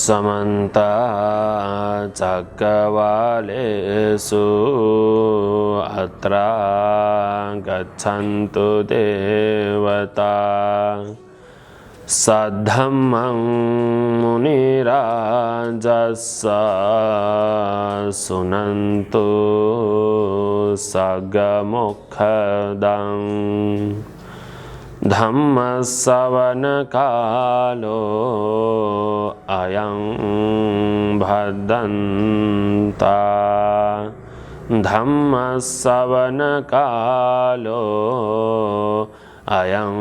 समन्ता चक्रवालेषु अत्रा गच्छन्तु देवता सद्धम्मं मुनिराजस्स सुनन्तु सगमुखदं धम्मश्रवणकालो अयं भद्दन्ता धम्मश्रवणकालो अयं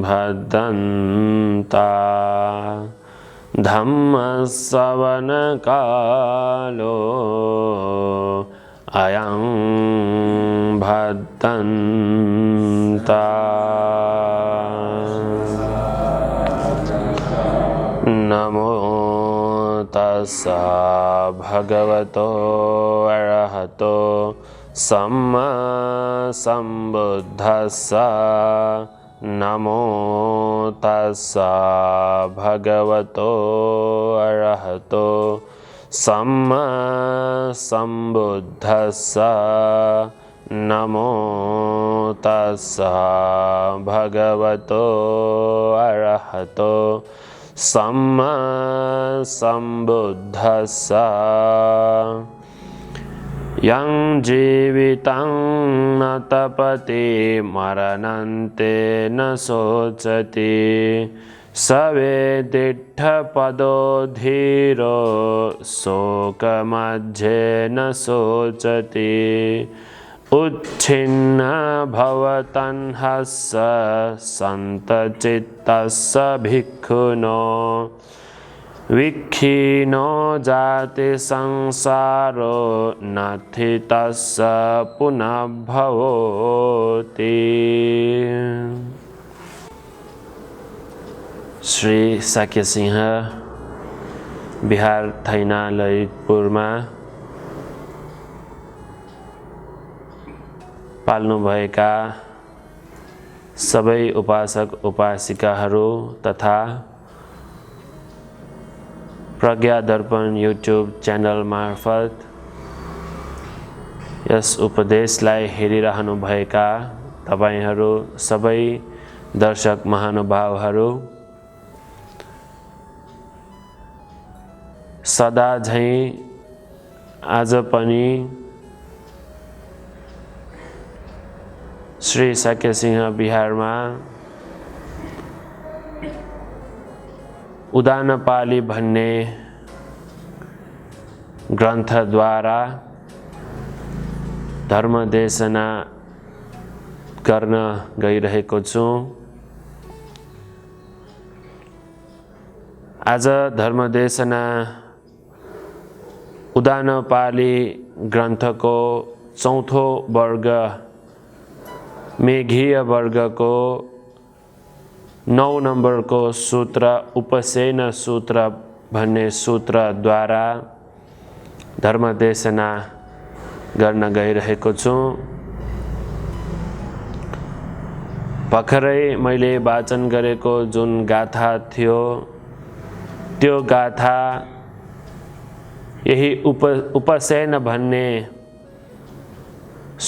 भद्दन्ता धम्मश्रवणकालो अयं भद्दन्ता नमो तस्सा भगवतो अरहतो सम्मा सम्बुद्धस्सा नमो तस्सा भगवतो अरहतो सम्मा सम्बुद्धस्सा नमो तस्सा भगवतो अरहतो सम्मा सम्बुद्धस्सा यं जीवितं न तपति मरणन्ते न शोचति स वेदिष्ठपदो धीरो शोकमध्ये न शोचति उच्छिन्न भवतन्हस्य सन्तचित्तस्य भिक्खुनो विक्षीणो जाति संसारो नाथि तस्य पुनः भवति। श्री शाक्य सिंह बिहार थैना ललितपुरमा पाल्नुभएका सबै उपासक उपासिकाहरू तथा प्रज्ञा दर्पण युट्युब च्यानल मार्फत यस उपदेशलाई हेरिरहनुभएका तपाईहरू सबै दर्शक महानुभावहरू सदा झैं आज पनि श्री शाक्य सिंह बिहारमा उदानपाली भन्ने ग्रन्थद्वारा धर्मदेशना गर्न गइरहेको छु। आज धर्मदेशना उदानपाली ग्रन्थको चौथो वर्ग मेघीय वर्गको 9 नम्बरको सूत्र उपसेन सूत्र भन्ने सूत्रद्वारा धर्मदेशना गर्न गइरहेको छु। भर्खरै मैले वाचन गरेको जुन गाथा थियो त्यो गाथा यही उपसेन भन्ने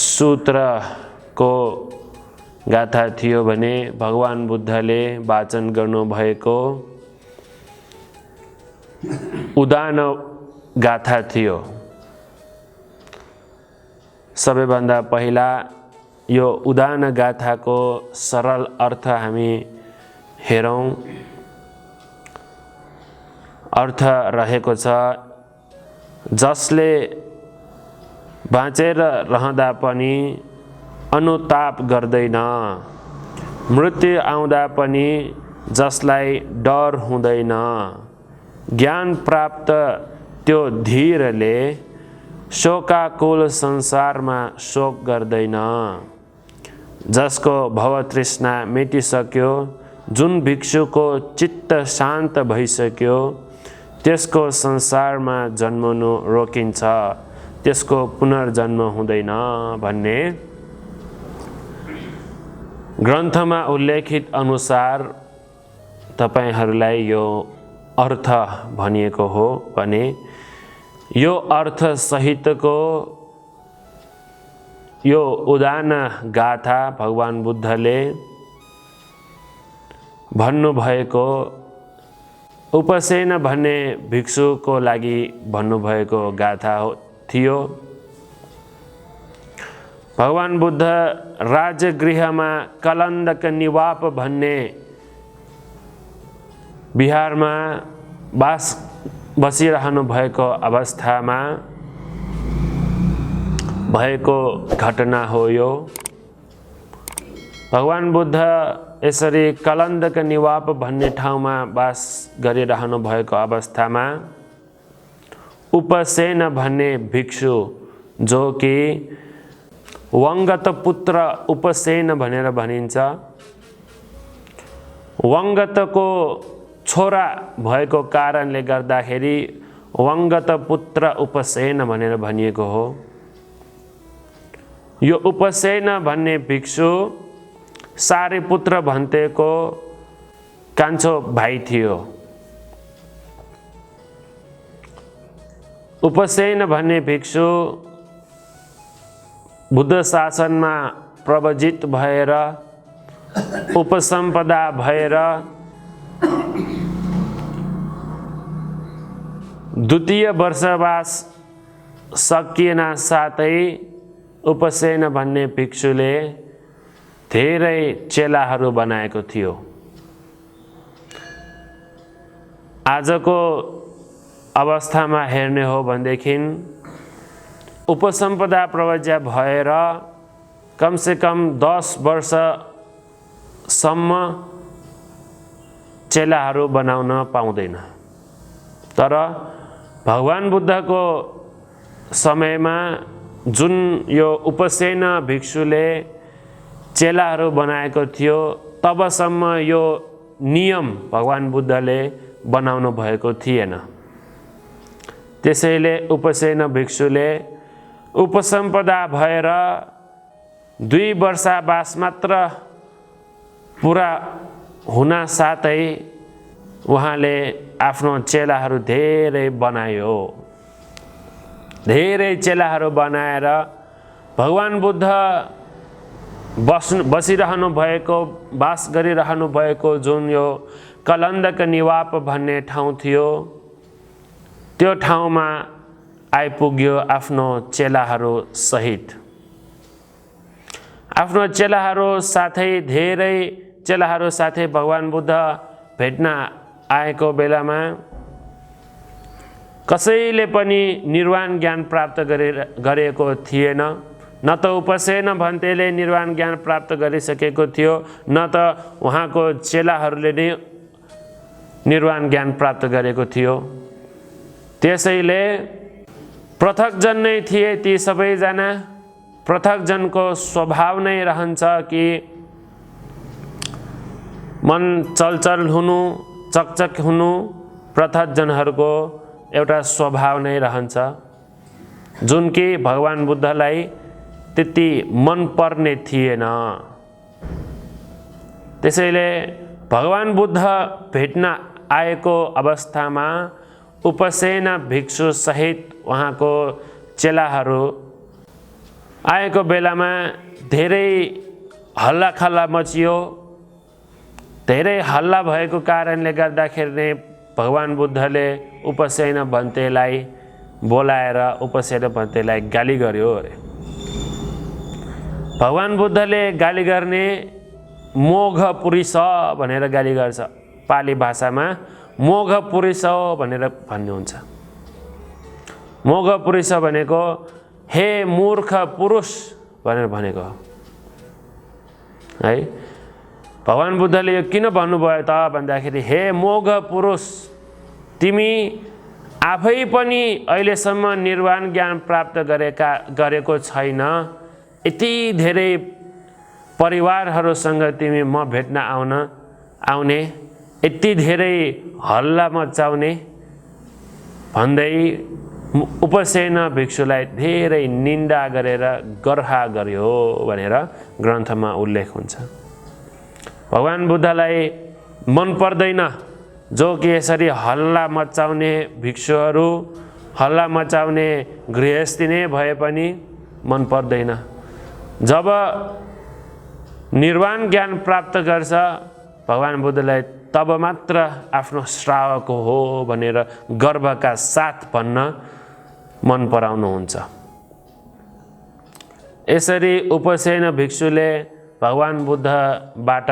सूत्रको गाथा थियो भने भगवान बुद्धले वाचन गर्नु भएको उदान गाथा थियो। सबैभन्दा पहिला यो उदान गाथाको सरल अर्थ हामी हेरौं। अर्थ रहेको छ, जसले बाँचेर रहँदा पनि अनुताप गर्दैन, मृत्यु आउँदा पनि जसलाई डर हुँदैन, ज्ञान प्राप्त त्यो धीरले शोकाकुल संसारमा शोक गर्दैन, जसको भवतृष्णा मेटिसक्यो, जुन भिक्षुको चित्त शान्त भइसक्यो, त्यसको संसारमा जन्मनु रोकिन्छ, त्यसको पुनर्जन्म हुँदैन भन्ने ग्रन्थमा उल्लेखित अनुसार तपाईहरूलाई यो अर्थ भनिएको हो भने यो अर्थ सहितको यो उदान गाथा भगवान बुद्धले भन्नुभएको उपसेन भन्ने भिक्षुको लागि भन्नुभएको गाथा थियो। भगवान बुद्ध राजगृहमा कलन्दक निवाप भन्ने बिहारमा बसिरहनु भएको अवस्थामा भएको घटना हो यो। भगवान बुद्ध यसरी कलन्दक निवाप भन्ने ठाउँमा बास गरिरहनु भएको अवस्थामा उपसेन भन्ने भिक्षु जो कि वंगत पुत्र उपसेन भनेर भनिन्छ, वंगतको छोरा भएको कारणले गर्दाखेरि वंगत पुत्र उपसेन भनेर भनिएको हो। यो उपसेन भन्ने भिक्षु सारिपुत्र भन्तेको कान्छो भाइ थियो। उपसेन भन्ने भिक्षु बुद्ध शासनमा प्रवजित भएर उपसम्पदा भएर द्वितीय वर्षवास सकिएन साथै उपसेन भन्ने भिक्षुले धेरै चेलाहरू बनाएको थियो। आजको अवस्थामा हेर्ने हो भनेदेखि उपसम्पदा प्रवज्य भएर कमसेकम 10 वर्षसम्म चेलाहरू बनाउन पाउँदैन। तर भगवान बुद्धको समयमा जुन यो उपसेन भिक्षुले चेलाहरू बनाएको थियो तबसम्म यो नियम भगवान बुद्धले बनाउनु भएको थिएन। त्यसैले उपसेन भिक्षुले उपसम्पदा भएर 2 वर्षवास मात्र पुरा हुन साथै उहाँले आफ्नो चेलाहरू धेरै बनायो। धेरै चेलाहरू बनाएर भगवान बुद्ध बसिरहनु भएको वास गरिरहनु भएको जुन यो कलन्दक निवाप भन्ने ठाउँ थियो त्यो ठाउँमा आइपुग्यो आफ्नो चेलाहरू सहित। आफ्नो चेलाहरू साथै धेरै चेलाहरू साथै भगवान बुद्ध भेट्न आएको बेलामा कसैले पनि निर्वाण ज्ञान प्राप्त गरेको थिएन। न त उपसेन भन्तेले निर्वाण ज्ञान प्राप्त गरिसकेको थियो, न त उहाँको चेलाहरूले नै निर्वाण ज्ञान प्राप्त गरेको थियो। त्यसैले पृथकजन नै थिए ती सबैजना। पृथकजनको स्वभाव नै रहन्छ कि मन चलचल हुनु, चकचक हुनु पृथकजनहरूको एउटा स्वभाव नै रहन्छ, जुन कि भगवान बुद्धलाई त्यति मन पर्ने थिएन। त्यसैले भगवान बुद्ध भेट्न आएको अवस्थामा उपसेन भिक्षु सहित उहाँको चेलाहरू आएको बेलामा धेरै हल्लाखल्ला मचियो। धेरै हल्ला भएको कारणले गर्दाखेरि नै भगवान बुद्धले उपसेन भन्तेलाई बोलाएर उपसेन भन्तेलाई गाली गर्यो अरे। भगवान बुद्धले गाली गर्ने मोघ पुरुष भनेर गाली गर्छ। पाली भाषामा मोघ पुरुष भनेर भन्नुहुन्छ। मोघ पुरुष भनेको हे मूर्ख पुरुष भनेर भनेको है। भगवान बुद्धले यो किन भन्नुभयो त भन्दाखेरि हे मोघ पुरुष, तिमी आफै पनि अहिलेसम्म निर्वाण ज्ञान प्राप्त गरेको छैन। यति धेरै परिवारहरूसँग तिमी म भेट्न आउने, यति धेरै हल्ला मचाउने भन्दै उपसेन भिक्षुलाई धेरै निन्दा गरेर गर्हा गर्यो भनेर ग्रन्थमा उल्लेख हुन्छ। भगवान बुद्धलाई मन पर्दैन जो कि यसरी हल्ला मचाउने भिक्षुहरू, हल्ला मचाउने गृहस्थी नै भए पनि मन पर्दैन। जब निर्वाण ज्ञान प्राप्त गर्छ भगवान बुद्धलाई, तब मात्र आफ्नो श्रावक हो भनेर गर्वका साथ भन्न मन पराउनुहुन्छ। यसरी उपसेन भिक्षुले भगवान बुद्धबाट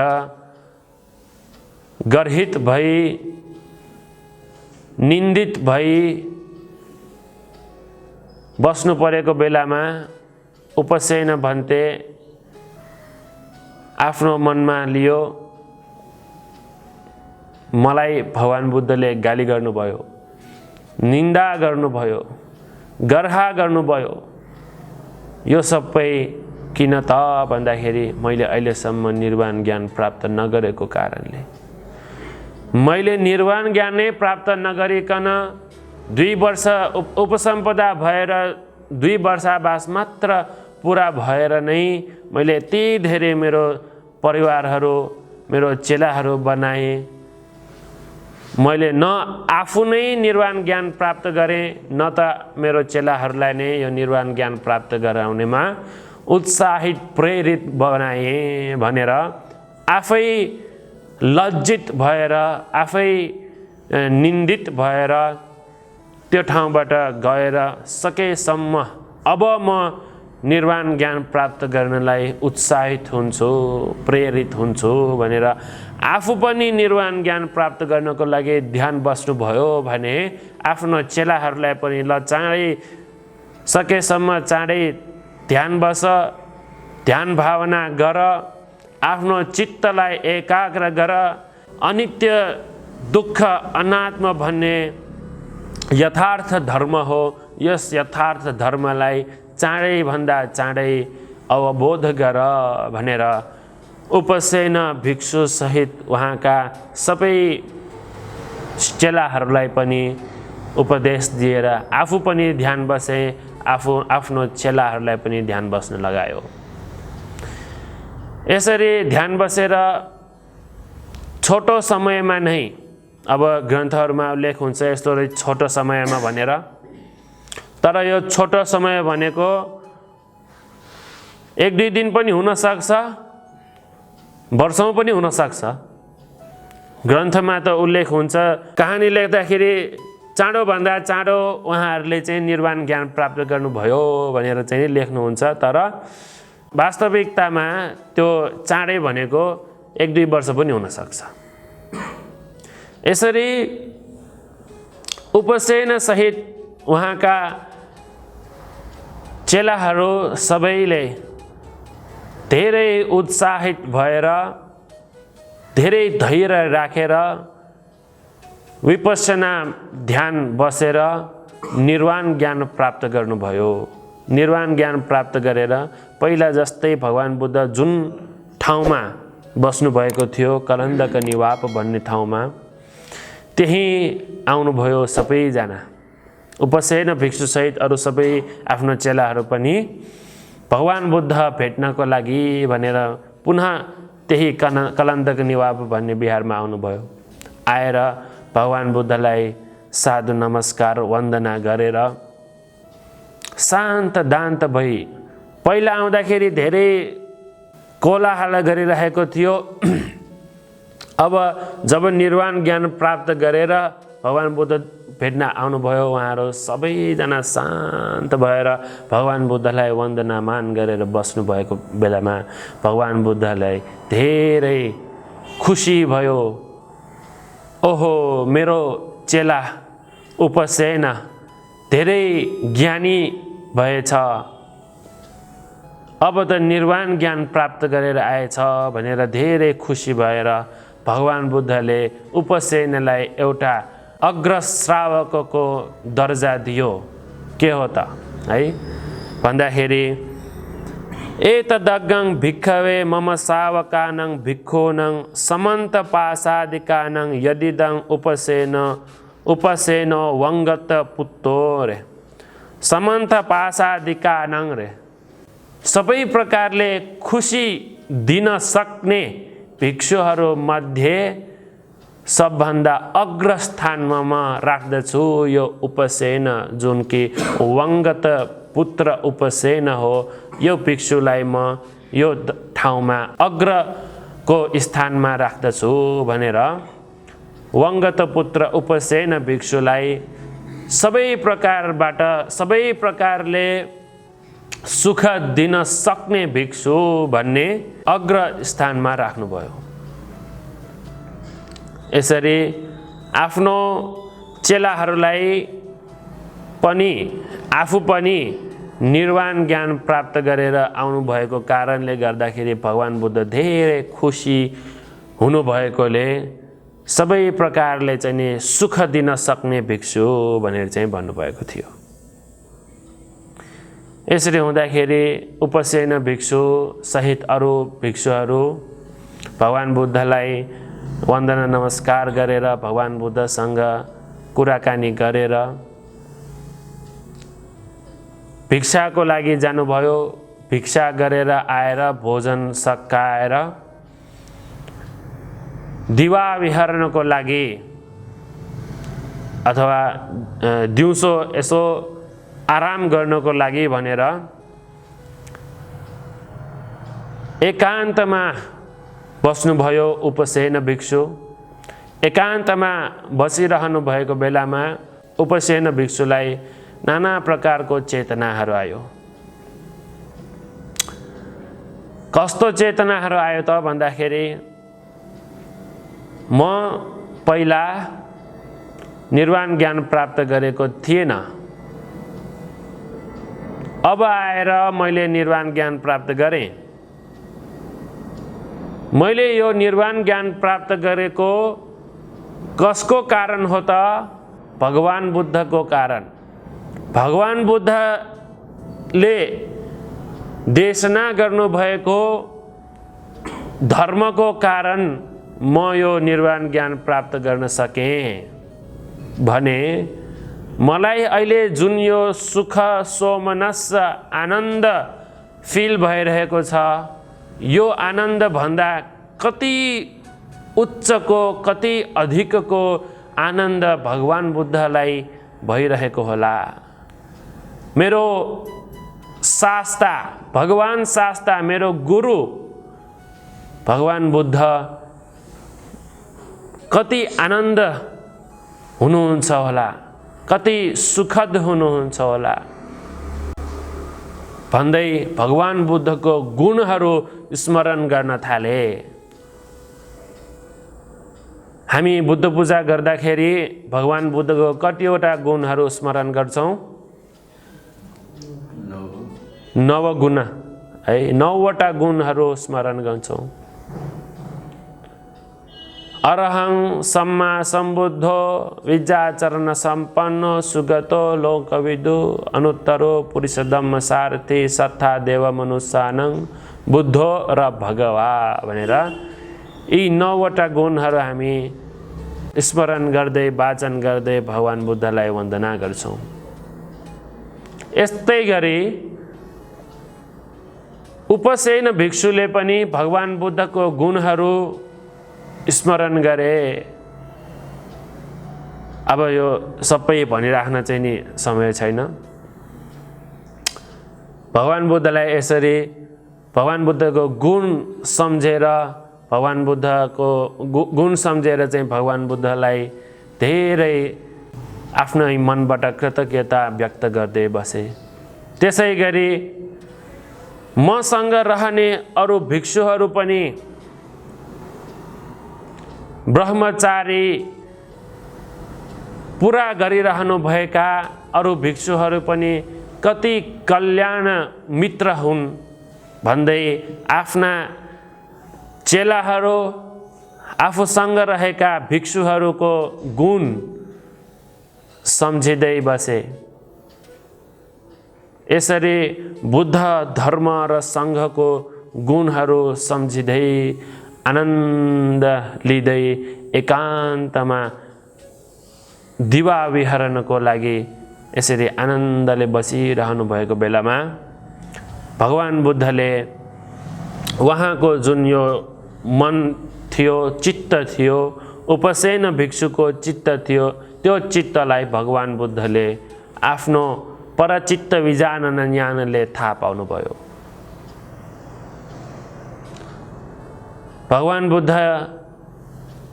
गर्हित भई, निन्दित भई बस्नु परेको बेलामा उपसेन भन्ते आफ्नो मनमा लियो, मलाई भगवान बुद्धले गाली गर्नुभयो, निन्दा गर्नुभयो, गर्हा गर्नुभयो, यो सबै किन त भन्दाखेरि मैले अहिलेसम्म निर्वाण ज्ञान प्राप्त नगरेको कारणले। मैले निर्वाण ज्ञान नै प्राप्त नगरिकन 2 वर्ष उपसम्पदा भएर 2 वर्षावास मात्र पुरा भएर नै मैले यति धेरै मेरो परिवारहरू, मेरो चेलाहरू बनाएँ। मैले न आफू नै निर्वाण ज्ञान प्राप्त गरेँ, न त मेरो चेलाहरूलाई नै यो निर्वाण ज्ञान प्राप्त गराउनेमा उत्साहित प्रेरित बनाएँ भनेर आफै लज्जित भएर, आफै निन्दित भएर त्यो ठाउँबाट गएर सकेसम्म अब म निर्वाण ज्ञान प्राप्त गर्नलाई उत्साहित हुन्छु, प्रेरित हुन्छु भनेर आफू पनि निर्वाण ज्ञान प्राप्त गर्नको लागि ध्यान बस्नुभयो भने आफ्नो चेलाहरूलाई पनि ल चाँडै सकेसम्म चाँडै ध्यान बस, ध्यान भावना गर, आफ्नो चित्तलाई एकाग्र गर, अनित्य दुःख अनात्म भन्ने यथार्थ धर्म हो, यस यथार्थ धर्मलाई चाँडै भन्दा चाँडै अवबोध गर भनेर उपसेन भिक्षु सहित उहाँका सबै चेलाहरूलाई पनि उपदेश दिएर आफू पनि ध्यान बसे, आफ्नो चेलाहरूलाई पनि ध्यान बस्न लगायो। यसरी ध्यान बसेर छोटो समयमा नै, अब ग्रन्थहरूमा उल्लेख हुन्छ यस्तो छोटो समयमा भनेर, तर यो छोटो समय भनेको 1-2 दिन पनि हुन सक्छ, वर्षौं पनि हुन सक्छ। ग्रन्थमा त उल्लेख हुन्छ, कहानी लेख्दाखेरि चाँडो भन्दा चाँडो उहाँहरूले चाहिँ निर्वाण ज्ञान प्राप्त गर्नुभयो भनेर चाहिँ लेख्नुहुन्छ, तर वास्तविकतामा त्यो चाँडै भनेको 1-2 वर्ष पनि हुन सक्छ। यसरी उपसेन सहित उहाँका चेलाहरू सबैले धेरै उत्साहित भएर, धेरै धैर्य राखेर विपश्यना ध्यान बसेर निर्वाण ज्ञान प्राप्त गर्नुभयो। निर्वाण ज्ञान प्राप्त गरेर पहिला जस्तै भगवान बुद्ध जुन ठाउँमा बस्नुभएको थियो, कलन्दक निवाप भन्ने ठाउँमा, त्यही आउनुभयो सबैजना। उपसेन भिक्षु सहित अरू सबै आफ्नो चेलाहरू पनि भगवान बुद्ध भेट्नको लागि भनेर पुनः त्यही कलन्दक निवाप भन्ने बिहारमा आउनुभयो। आएर भगवान बुद्धलाई साधु नमस्कार वन्दना गरेर शान्त दान्त भई, पहिला आउँदाखेरि धेरै कोलाहल गरिरहेको थियो, अब जब निर्वाण ज्ञान प्राप्त गरेर भगवान बुद्ध भेट्न आउनुभयो, उहाँहरू सबैजना शान्त भएर भगवान बुद्धलाई वन्दनामान गरेर बस्नुभएको बेलामा भगवान बुद्धलाई धेरै खुसी भयो। ओहो, मेरो चेला उपसेन धेरै ज्ञानी भएछ, अब त निर्वाण ज्ञान प्राप्त गरेर आएछ भनेर धेरै खुसी भएर भगवान बुद्धले उपसेनलाई एउटा अग्र श्रावकको दर्जा दियो। के हो त है भन्दाखेरि एतदग्गं भिक्खवे मम सावकानं भिक्खूनं समन्त पासादिकानं यदिदं उपसेनो वंगत पुत्तो रे। समन्त पासादिकानं रे, सबै प्रकारले खुसी दिन सक्ने भिक्षुहरू मध्ये सबभन्दा अग्रस्थानमा म राख्दछु यो उपसेन, जुन कि वंगत पुत्र उपसेन हो। यो भिक्षुलाई म यो ठाउँमा अग्रको स्थानमा राख्दछु भनेर वंगत पुत्र उपसेन भिक्षुलाई सबै प्रकारबाट, सबै प्रकारले सुख दिन सक्ने भिक्षु भन्ने अग्र स्थानमा राख्नुभयो। यसरी आफ्नो चेलाहरूलाई पनि आफू पनि निर्वाण ज्ञान प्राप्त गरेर आउनुभएको कारणले गर्दाखेरि भगवान बुद्ध धेरै खुसी हुनुभएकोले सबै प्रकारले चाहिँ नि सुख दिन सक्ने भिक्षु भनेर चाहिँ भन्नुभएको थियो। यसरी हुँदाखेरि उपसेन भिक्षु सहित अरू भिक्षुहरू भगवान बुद्धलाई वन्दना नमस्कार गरेर भगवान बुद्धसँग कुराकानी गरेर भिक्षाको लागि जानुभयो। भिक्षा गरेर आएर भोजन सकाएर दिवा विहरणको लागि अथवा दिउँसो यसो आराम गर्नको लागि भनेर एकान्तमा बस्नुभयो उपसेन भिक्षु। एकान्तमा बसिरहनु भएको बेलामा उपसेन भिक्षुलाई नाना प्रकारको चेतनाहरू आयो। कस्तो चेतनाहरू आयो त भन्दाखेरि म पहिला निर्वाण ज्ञान प्राप्त गरेको थिएन, अब आएर मैले निर्वाण ज्ञान प्राप्त गरेँ। मैले यो निर्वाण ज्ञान प्राप्त गरेको कसको कारण हो त? भगवान बुद्धको कारण। भगवान बुद्धले देशना गर्नुभएको धर्मको कारण म यो निर्वाण ज्ञान प्राप्त गर्न सकेँ भने मलाई अहिले जुन यो सुख सोमनस आनन्द फिल भइरहेको छ, यो आनन्द भन्दा कति उच्चको, कति अधिकको आनन्द भगवान बुद्धलाई भइरहेको होला। मेरो शास्ता, भगवान शास्ता, मेरो गुरु भगवान बुद्ध कति आनन्द हुनुहुन्छ होला, कति सुखद हुनुहुन्छ होला भन्दै भगवान बुद्धको गुणहरू स्मरण गर्न थाले। हामी बुद्ध पूजा गर्दाखेरि भगवान बुद्धको कतिवटा गुणहरू स्मरण गर्छौं? 9 गुण है, 9वटा गुणहरू स्मरण गर्छौं। अरहं सम्मा सम्बुद्धो विद्याचरण सम्पन्नो सुगतो लोकविदु अनुत्तरो पुरुषोत्तम सारथी सत्ता देव मनुष्यानं बुद्धो र भगवा भनेर यी 9वटा गुणहरू हामी स्मरण गर्दै वाचन गर्दै भगवान बुद्धलाई वन्दना गर्छौं। यस्तै गरी उपसेन भिक्षुले पनि भगवान बुद्धको गुणहरू स्मरण गरे। अब यो सबै भनिराख्न चाहिँ नि समय छैन। भगवान बुद्धलाई यसरी भगवान बुद्धको गुण सम्झेर, भगवान बुद्धको गुण सम्झेर चाहिँ भगवान बुद्धलाई धेरै आफ्नो मनबाट कृतज्ञता व्यक्त गर्दै बसे। त्यसै गरी मसँग रहने अरू भिक्षुहरू पनि, ब्रह्मचारी पुरा गरिरहनु भएका अरू भिक्षुहरू पनि कति कल्याण मित्र हुन् भन्दै आफ्ना चेलाहरू, आफूसँग रहेका भिक्षुहरूको गुण सम्झिँदै बसे। यसरी बुद्ध धर्म र सङ्घको गुणहरू सम्झिँदै आनन्द लिँदै एकान्तमा दिवा विहरणको लागि यसरी आनन्दले बसिरहनु भएको बेलामा भगवान बुद्धले उहाँको जुन यो मन थियो, चित्त थियो, उपसेन भिक्षुको चित्त थियो, त्यो चित्तलाई भगवान बुद्धले आफ्नो परचित्त विजानन ज्ञानले थाहा पाउनुभयो। भगवान बुद्ध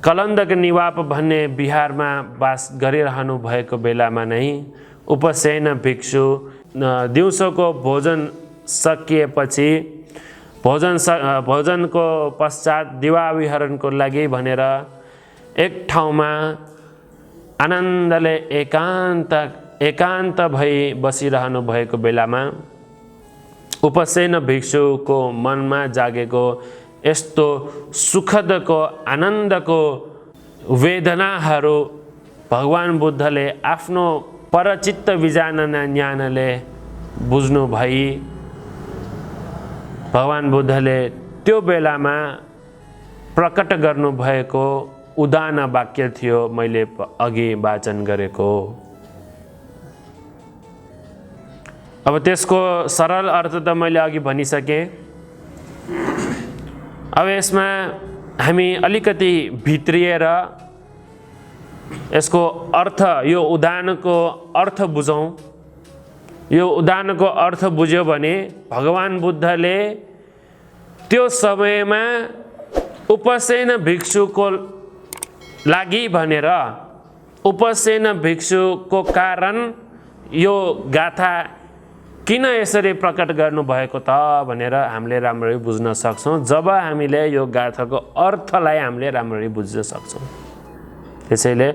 कलन्दक निवाप भन्ने बिहारमा वास गरिरहनु भएको बेलामा नै उपसेन भिक्षु दिउँसोको भोजन सकिएपछि भोजनको पश्चात दिवाविहरणको लागि भनेर एक ठाउँमा आनन्दले एकान्त भई बसिरहनु भएको बेलामा उपसेन भिक्षुको मनमा जागेको यस्तो सुखदको आनन्दको वेदनाहरू भगवान बुद्धले आफ्नो परचित्त विजानन ज्ञानले बुझ्नु भई भगवान बुद्धले त्यो बेलामा प्रकट गर्नुभएको उदान वाक्य थियो मैले अघि वाचन गरेको। अब त्यसको सरल अर्थ त मैले अघि भनिसकेँ। अब यसमा हामी अलिकति भित्रिएर यसको अर्थ, यो उदानको अर्थ बुझौँ। यो उदानको अर्थ बुझ्यो भने भगवान बुद्धले त्यो समयमा उपसेन भिक्षुको लागि भनेर, उपसेन भिक्षुको कारण यो गाथा किन यसरी प्रकट गर्नुभएको त भनेर हामीले राम्ररी बुझ्न सक्छौँ जब हामीले यो गाथाको अर्थलाई हामीले राम्ररी बुझ्न सक्छौँ। त्यसैले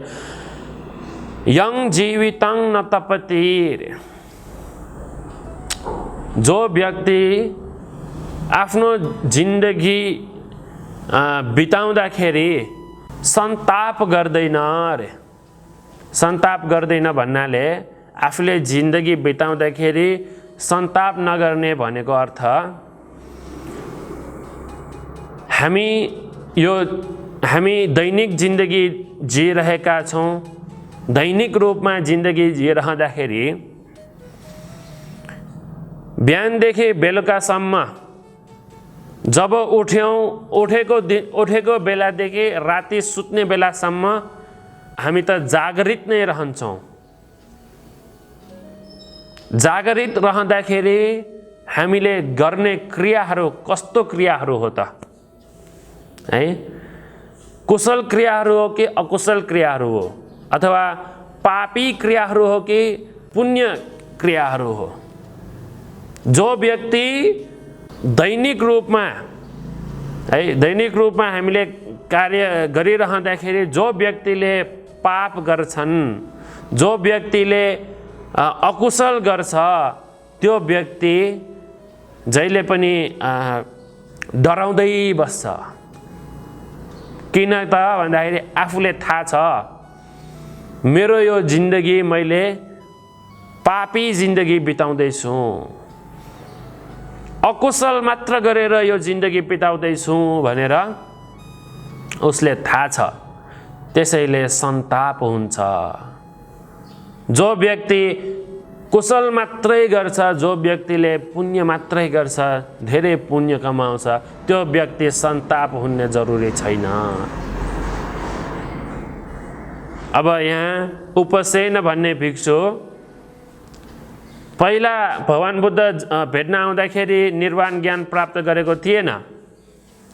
यङ जीवितं न तपति, जो व्यक्ति आफ्नो जिन्दगी बिताउँदाखेरि सन्ताप गर्दैन रे। सन्ताप गर्दैन भन्नाले आफूले जिन्दगी बिताउँदाखेरि सन्ताप नगर्ने भनेको अर्थ हामी दैनिक जिन्दगी जिइरहेका छौँ। दैनिक रूपमा जिन्दगी जिइरहँदाखेरि बिहानदेखि बेलुकासम्म जब उठेको बेलादेखि राति सुत्ने बेलासम्म हामी त जागृत नै रहन्छौँ। जागृत रहँदाखेरि हामीले गर्ने क्रियाहरू कस्तो क्रियाहरू हो त है? कुशल क्रियाहरू हो कि अकुशल क्रियाहरू हो, अथवा पापी क्रियाहरू हो कि पुण्य क्रियाहरू हो? जो व्यक्ति दैनिक रूपमा हामीले कार्य गरिरहँदाखेरि जो व्यक्तिले पाप गर्छन्, जो व्यक्तिले अकुशल गर्छ, त्यो व्यक्ति जहिले पनि डराउँदै बस्छ। किन त भन्दाखेरि आफूले थाहा छ मेरो यो जिन्दगी मैले पापी जिन्दगी बिताउँदैछु, अकुशल मात्र गरेर यो जिन्दगी बिताउँदैछु भनेर उसले थाहा छ। त्यसैले सन्ताप हुन्छ। जो व्यक्ति कुशल मात्रै गर्छ, जो व्यक्तिले पुण्य मात्रै गर्छ, धेरै पुण्य कमाउँछ, त्यो व्यक्ति सन्ताप हुने जरुरी छैन। अब यहाँ उपसेन भन्ने भिक्षु पहिला भगवान बुद्ध भेट्न आउँदाखेरि निर्वाण ज्ञान प्राप्त गरेको थिएन।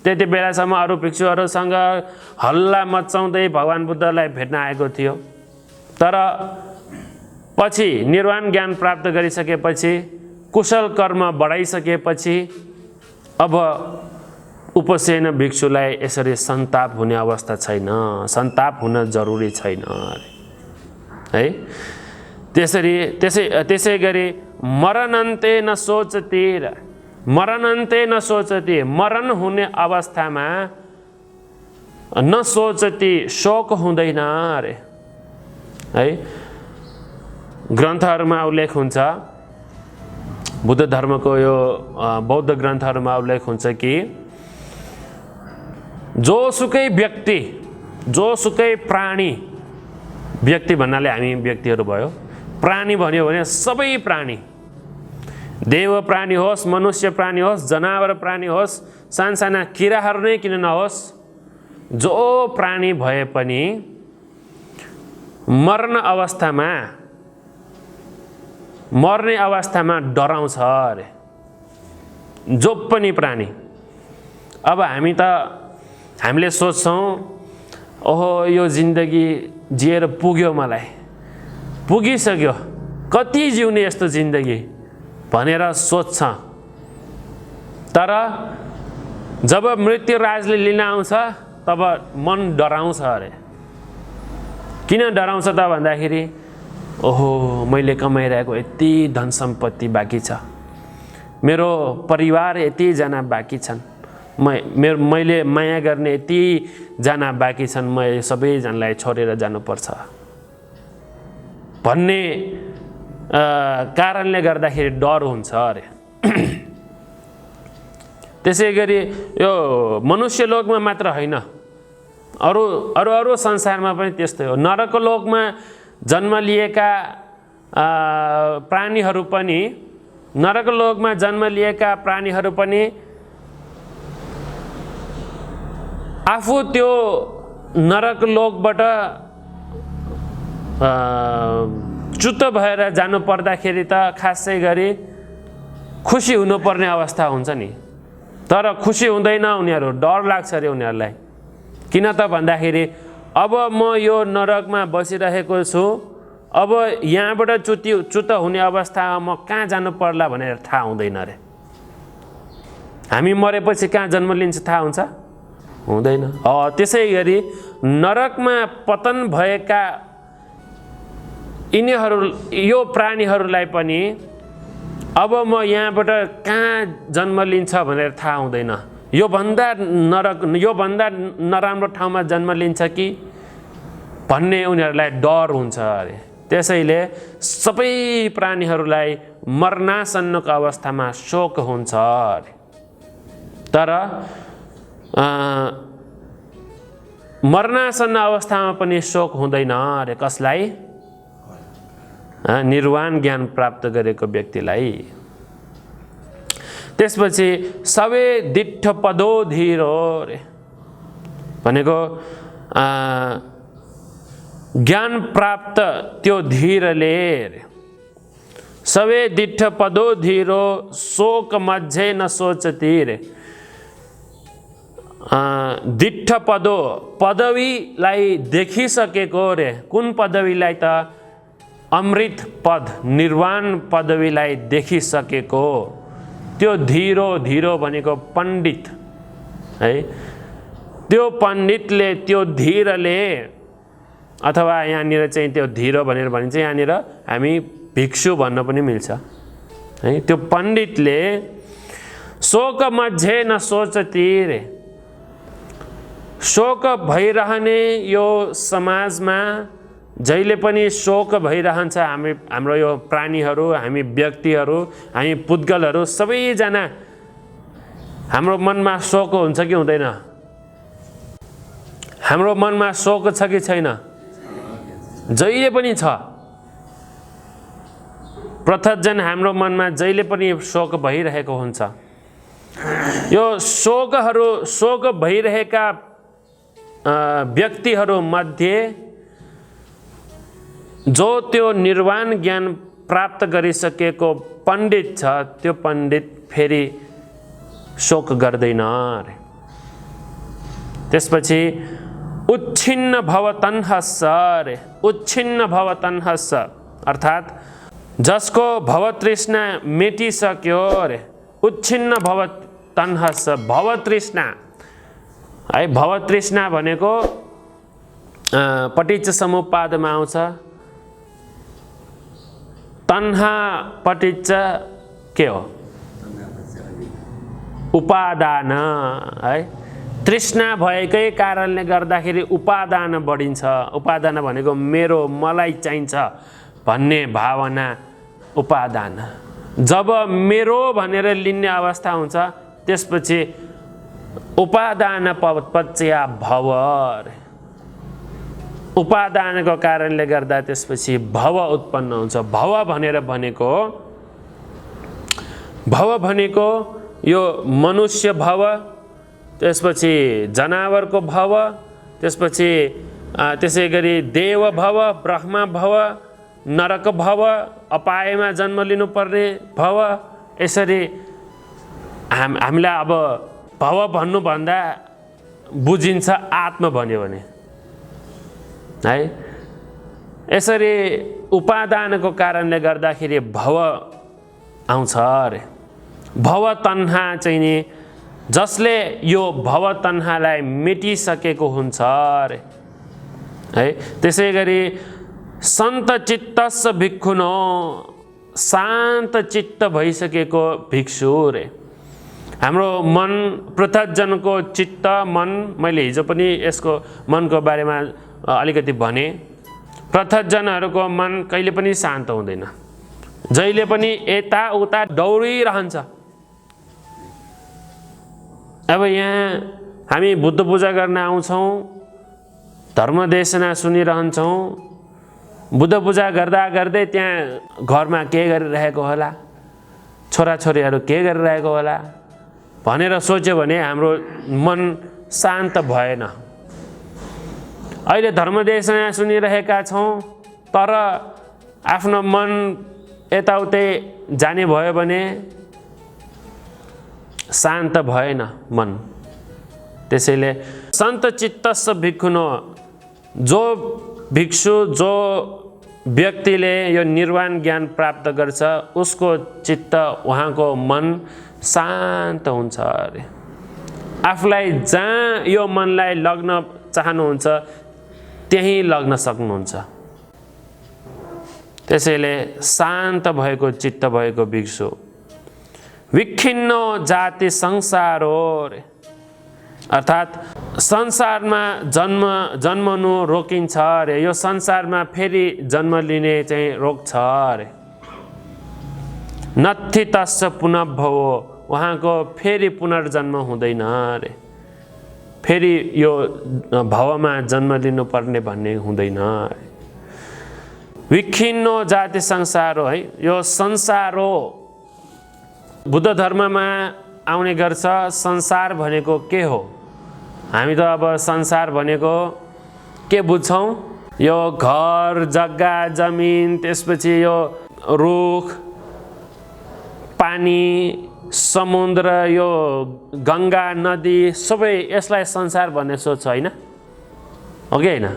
त्यति बेलासम्म अरू भिक्षुहरूसँग हल्ला मचाउँदै भगवान बुद्धलाई भेट्न आएको थियो। तर पछि निर्वाण ज्ञान प्राप्त गरिसकेपछि, कुशल कर्म बढाइसकेपछि अब उपसेन भिक्षुलाई यसरी सन्ताप हुने अवस्था छैन, सन्ताप हुन जरुरी छैन है। त्यसै गरी मरणन्ते न सोचति, मरण हुने अवस्थामा न सोचति, शोक हुँदैन अरे है। ग्रन्थहरूमा उल्लेख हुन्छ, बुद्ध धर्मको यो बौद्ध ग्रन्थहरूमा उल्लेख हुन्छ कि जोसुकै व्यक्ति, जोसुकै प्राणी, व्यक्ति भन्नाले हामी व्यक्तिहरू भयो, प्राणी भन्यो भने सबै प्राणी, देव प्राणी होस्, मनुष्य प्राणी होस्, जनावर प्राणी होस्, सानसाना किराहरू नै किन नहोस्, जो प्राणी भए पनि मर्ने अवस्थामा डराउँछ अरे, जो पनि प्राणी। अब हामीले सोच्छौँ ओहो यो जिन्दगी जिएर पुग्यो, मलाई पुगिसक्यो, कति जिउने यस्तो जिन्दगी भनेर सोच्छ। तर जब मृत्युराजले लिन आउँछ तब मन डराउँछ अरे। किन डराउँछ त भन्दाखेरि ओहो मैले कमाइरहेको यति धन सम्पत्ति बाँकी छ, मेरो परिवार यतिजना बाँकी छन्, मैले माया गर्ने यतिजना बाँकी छन्, म सबैजनालाई छोडेर जानुपर्छ भन्ने कारणले गर्दाखेरि डर हुन्छ अरे। त्यसै गरी यो मनुष्य लोकमा मात्र होइन, अरू संसारमा पनि त्यस्तै हो। नरक लोकमा जन्म लिएका प्राणीहरू पनि आफू त्यो नरक लोकबाट च्युत भएर जानु पर्दाखेरि त खासै गरी खुसी हुनुपर्ने अवस्था हुन्छ नि, तर खुसी हुँदैन उनीहरू, डर लाग्छ अरे उनीहरूलाई। किन त भन्दाखेरि अब म यो नरकमा बसिरहेको छु, अब यहाँबाट च्युत हुने अवस्थामा म कहाँ जानु पर्ला भनेर थाहा हुँदैन अरे। हामी मरेपछि कहाँ जन्म लिन्छ थाहा हुन्छ? हुँदैन। त्यसै गरी नरकमा पतन भएका यो प्राणीहरूलाई पनि अब म यहाँबाट कहाँ जन्म लिन्छ भनेर थाहा हुँदैन। योभन्दा नराम्रो ठाउँमा जन्म लिन्छ कि भन्ने उनीहरूलाई डर हुन्छ अरे। त्यसैले सबै प्राणीहरूलाई मर्नासन्नको अवस्थामा शोक हुन्छ अरे। तर मर्नासन्न अवस्थामा पनि शोक हुँदैन अरे। कसलाई? निर्वाण ज्ञान प्राप्त गरेको व्यक्तिलाई। त्यसपछि सबै दिट्ठ पदो धीरो रे भनेको ज्ञान प्राप्त त्यो धीरले सबै दिट्ठ पदो धीरो शोक मध्य न सोचती रे। दिट्ठ पदो पदवीलाई देखिसकेको रे। कुन पदवीलाई त? अमृत पद निर्वाण पदवीलाई देखिसकेको त्यो धीरो भनेको पण्डित है। त्यो पण्डितले त्यो धीरले अथवा यहाँनिर चाहिँ त्यो धीरो भनेर भनिन्छ, यहाँनिर हामी भिक्षु भन्न पनि मिल्छ है। त्यो पण्डितले शोक मध्य न सोचती रे। शोक भइरहने यो समाजमा जहिले पनि शोक भइरहन्छ। हाम्रो यो प्राणीहरू, हामी व्यक्तिहरू, हामी पुद्गलहरू सबैजना हाम्रो मनमा शोक हुन्छ कि हुँदैन? हाम्रो मनमा शोक छ कि छैन? जहिले पनि छ। प्रथजन हाम्रो मनमा जहिले पनि शोक भइरहेको हुन्छ। यो शोक भइरहेका व्यक्तिहरू मध्ये जो त्यो निर्वाण ज्ञान प्राप्त गरिसकेको पण्डित छ, त्यो पण्डित फेरि शोक गर्दैन रे। त्यसपछि उच्छिन्न भव तन्हस्स रे। उच्छिन्न भव तन्हस्स अर्थात् जसको भवतृष्णा मेटिसक्यो रे। उच्छिन्न भव तन्हस्स भवतृष्णा है। भवतृष्णा भनेको पटिच्च समुपादमा आउँछ। तन्हा पटिच्च के हो? उपादान है। तृष्णा भएकै कारणले गर्दाखेरि उपादान बढिन्छ। उपादान भनेको मेरो, मलाई चाहिन्छ भन्ने भावना उपादान। जब मेरो भनेर लिने अवस्था हुन्छ त्यसपछि उपादान पच्चया भव। उपादानको कारणले गर्दा त्यसपछि भव उत्पन्न हुन्छ। भव भनेको यो मनुष्य भव, त्यसपछि जनावरको भव, त्यसपछि त्यसै गरी देव भव, ब्रह्मा भव, नरक भव, अपायमा जन्म लिनुपर्ने भव। यसरी हामीलाई अब भव भन्नुभन्दा बुझिन्छ आत्मा भन्यो भने है। यसरी उपादानको कारणले गर्दाखेरि भव आउँछ अरे। भव तन्हा चाहिँ नि जसले यो भव तन्हालाई मेटिसकेको हुन्छ अरे है। त्यसै गरी सन्त चित्तस्स भिक्षुनो, शान्त चित्त भइसकेको भिक्षु रे। हाम्रो मन पृथकजनको चित्त मन, मैले हिजो पनि यसको मनको बारेमा अलिकति भने। पृथकजनहरूको मन कहिले पनि शान्त हुँदैन, जहिले पनि यताउता दौडिरहन्छ। अब यहाँ हामी बुद्ध पूजा गर्न आउँछौँ, धर्मदेशना सुनिरहन्छौँ। बुद्ध पूजा गर्दा गर्दै त्यहाँ घरमा के गरिरहेको होला, छोराछोरीहरू के गरिरहेको होला भनेर सोच्यो भने हाम्रो मन शान्त भएन। अहिले धर्मदेशना सुनिरहेका छौँ तर आफ्नो मन यताउतै जाने भयो भने शान्त भएन मन। त्यसैले सन्त चित्तस्स भिक्षुनो, जो भिक्षु, जो व्यक्तिले यो निर्वाण ज्ञान प्राप्त गर्छ उसको चित्त, उहाँको मन शान्त हुन्छ अरे। आफूलाई जहाँ यो मनलाई लग्न चाहनुहुन्छ त्यहीँ लग्न सक्नुहुन्छ। त्यसैले शान्त भएको चित्त भएको भिक्षु। विखिन्न जाति संसारो रे, अर्थात् संसारमा जन्मनु रोकिन्छ अरे। यो संसारमा फेरि जन्म लिने चाहिँ रोक्छ अरे। नत्थि तस्य पुनर्भवो, उहाँको फेरि पुनर्जन्म हुँदैन अरे। फेरि यो भवमा जन्म लिनुपर्ने भन्ने हुँदैन अरे। विखिन्न जाति संसारो है, यो संसारो बुद्ध धर्ममा आउने गर्छ। संसार भनेको के हो? हामी त अब संसार भनेको के बुझ्छौँ? यो घर, जग्गा, जमिन, त्यसपछि यो रुख, पानी, समुद्र, यो गङ्गा नदी, सबै यसलाई संसार भन्ने सोच होइन? हो कि होइन?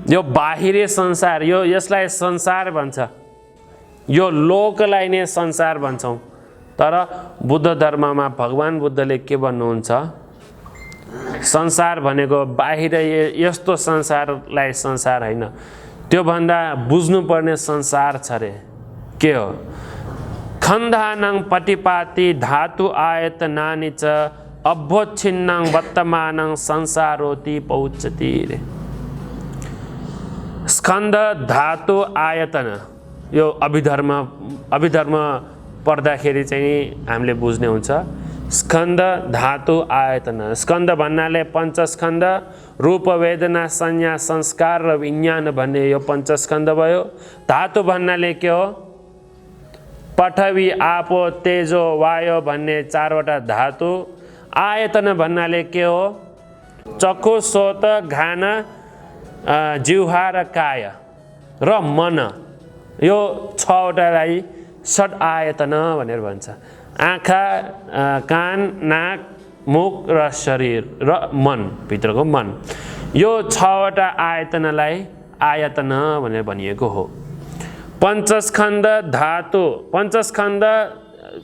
यो बाहिरी संसार, यसलाई संसार भन्छ। यो लोकलाई नै संसार भन्छौँ। तर बुद्ध धर्ममा भगवान बुद्धले के भन्नुहुन्छ? संसार भनेको बाहिर यस्तो संसारलाई संसार होइन, त्योभन्दा बुझ्नुपर्ने संसार छ रे। के हो? खन्दानं पटिपाति धातु आयतनानि च अभ्योच्छिन्नं वर्तमानं संसारोति पौच्यति रे। स्कन्द, धातु, आयतन, यो अभिधर्म पढ्दाखेरि चाहिँ हामीले बुझ्ने हुन्छ। स्कन्द, धातु, आयतन। स्कन्द भन्नाले पञ्चस्कन्द, रूप, वेदना, संज्ञा, संस्कार र विज्ञान भन्ने यो पञ्चस्कन्द भयो। धातु भन्नाले के हो? पृथ्वी, आपो, तेजो, वायु भन्ने चारवटा धातु। आयतन भन्नाले के हो? चक्षु, सोत, घान, जिह्वा र काया र मन, यो छवटालाई षड आयतन भनेर भन्छ। आँखा, कान, नाक, मुख र शरीर र मन, भित्रको मन, यो छवटा आयतनलाई आयतन भनेर भनिएको हो। पञ्चस्कन्द धातु, पञ्चस्कन्द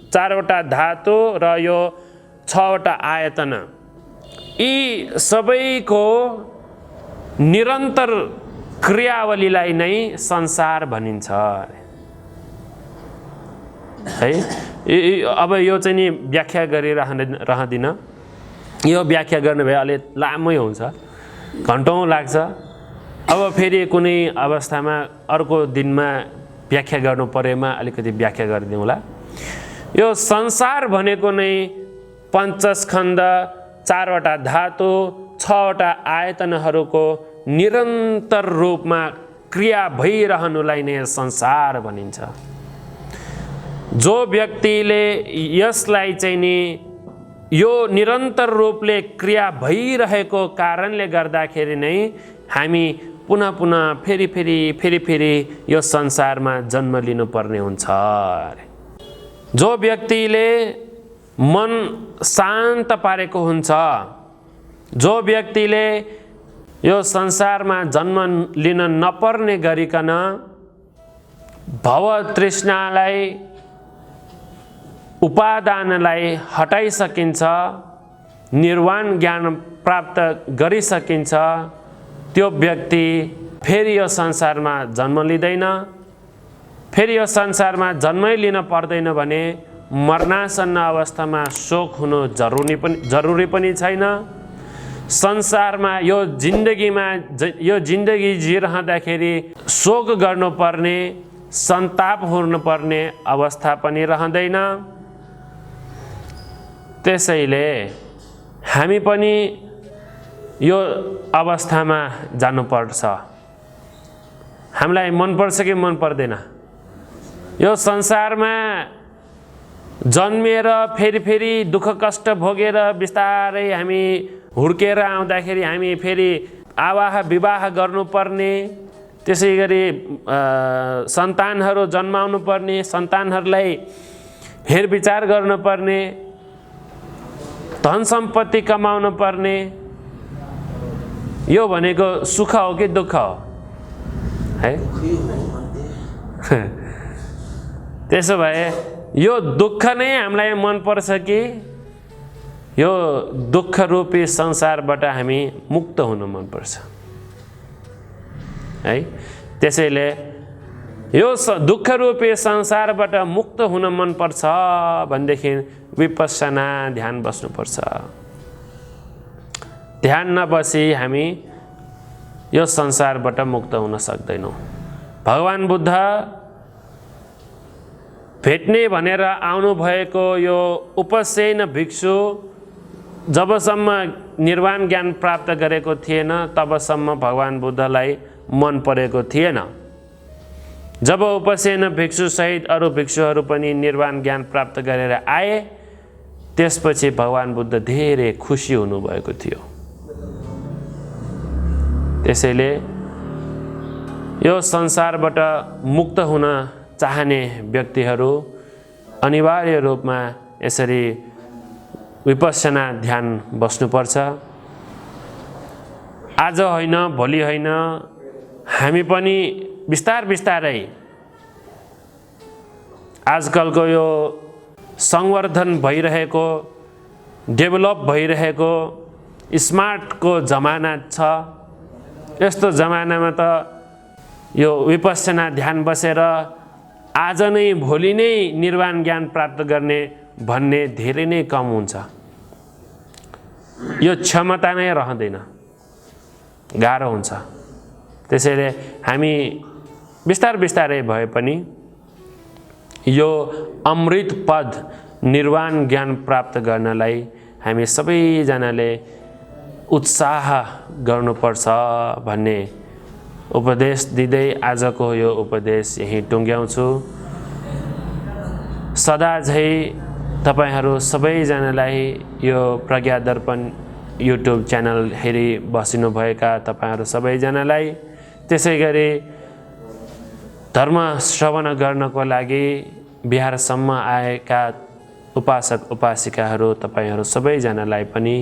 चारवटा धातु र यो छवटा आयतन, यी सबैको निरन्तर क्रियावलीलाई नै संसार भनिन्छ है। अब यो चाहिँ नि व्याख्या गरिरहँदिन, यो व्याख्या गर्नु भए अलि लामै हुन्छ, घन्टौँ लाग्छ। अब फेरि कुनै अवस्थामा अर्को दिनमा व्याख्या गर्नु परेमा अलिकति व्याख्या गरिदिउँला। यो संसार भनेको नै पञ्चस्कन्द, चारवटा धातु, छवटा आयतनहरूको निरन्तर रूपमा क्रिया भइरहनुलाई नै संसार भनिन्छ। जो व्यक्तिले यसलाई चाहिँ नि यो निरन्तर रूपले क्रिया भइरहेको कारणले गर्दाखेरि नै हामी पुनः पुनः फेरि यो संसारमा जन्म लिनुपर्ने हुन्छ। जो व्यक्तिले मन शान्त पारेको हुन्छ, जो व्यक्तिले यो संसारमा जन्म लिन नपर्ने गरिकन भव तृष्णालाई उपादानलाई हटाइसकिन्छ, निर्वाण ज्ञान प्राप्त गरिसकिन्छ, त्यो व्यक्ति फेरि यो संसारमा जन्म लिँदैन। फेरि यो संसारमा जन्मै लिन पर्दैन भने मरणासन्न अवस्थामा शोक हुनु जरुरी पनि छैन। संसारमा यो जिन्दगी जिरहँदाखेरि शोक गर्नुपर्ने, सन्ताप हुनुपर्ने अवस्था पनि रहँदैन। त्यसैले हामी पनि यो अवस्थामा जानुपर्छ। हामीलाई मन पर्छ कि मन पर्दैन? यो संसारमा जन्मिएर फेरि दुःख कष्ट भोगेर बिस्तारै हामी हुर्केर आउँदाखेरि हामी फेरि आवाह विवाह गर्नुपर्ने, त्यसै गरी सन्तानहरू जन्माउनु पर्ने, सन्तानहरूलाई हेरविचार गर्नुपर्ने, धन सम्पत्ति कमाउनु पर्ने, यो भनेको सुख हो कि दुःख हो? है त्यसो भए यो दुःख नै हामीलाई मन पर्छ कि यो दुःख रूपी संसारबाट हामी मुक्त हुन मन पर्छ? है त्यसैले यो दुःख रूपी संसारबाट मुक्त हुन मन पर्छ भनेदेखि विपस्सना ध्यान बस्नुपर्छ। ध्यान नबसी हामी यो संसारबाट मुक्त हुन सक्दैनौँ। भगवान बुद्ध भेट्ने भनेर आउनु भएको यो उपसेन भिक्षु जबसम्म निर्वाण ज्ञान प्राप्त गरेको थिएन तबसम्म भगवान बुद्धलाई मन परेको थिएन। जब उपसेन भिक्षु सहित अरू भिक्षुहरू पनि निर्वाण ज्ञान प्राप्त गरेर आए, त्यसपछि भगवान बुद्ध धेरै खुसी हुनुभएको थियो। त्यसैले यो संसारबाट मुक्त हुन चाहने व्यक्तिहरू अनिवार्य रूपमा यसरी विपस्सना ध्यान बस्नुपर्छ। आज होइन, भोलि होइन, हामी पनि बिस्तारै आजकलको यो संवर्धन भइरहेको, डेभलप भइरहेको स्मार्टको जमाना छ। यस्तो जमानामा त यो विपस्सना ध्यान बसेर आज नै भोलि नै निर्वाण ज्ञान प्राप्त गर्ने भन्ने धेरै नै कम हुन्छ। यो क्षमता नै रहँदैन, गाह्रो हुन्छ। त्यसैले हामी बिस्तारै भए पनि यो अमृत पद निर्वाण ज्ञान प्राप्त गर्नलाई हामी सबैजनाले उत्साह गर्नुपर्छ भन्ने उपदेश दिँदै आजको यो उपदेश यही टुङ्ग्याउँछु। सदा झै तपाईहरू सबैजनालाई यो प्रज्ञा दर्पण युट्युब च्यानल हेरी बसिनुभएका तपाईहरू सबैजनालाई, त्यसै गरी धर्म श्रवण गर्नको लागि बिहारसम्म आएका उपासक उपासिकाहरू तपाईहरू सबैजनालाई पनि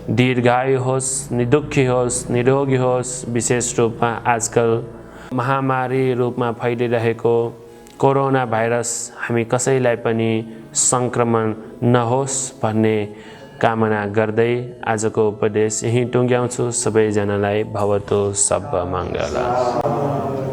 दीर्घायु होस्, निदुःखी होस्, निरोगी होस्। विशेष रूपमा आजकल महामारी रूपमा फैलिरहेको कोरोना भाइरस हामी कसैलाई पनि सङ्क्रमण नहोस् भन्ने कामना गर्दै आजको उपदेश यही टुङ्ग्याउँछु। सबैजनालाई भवतु सब मङ्गल।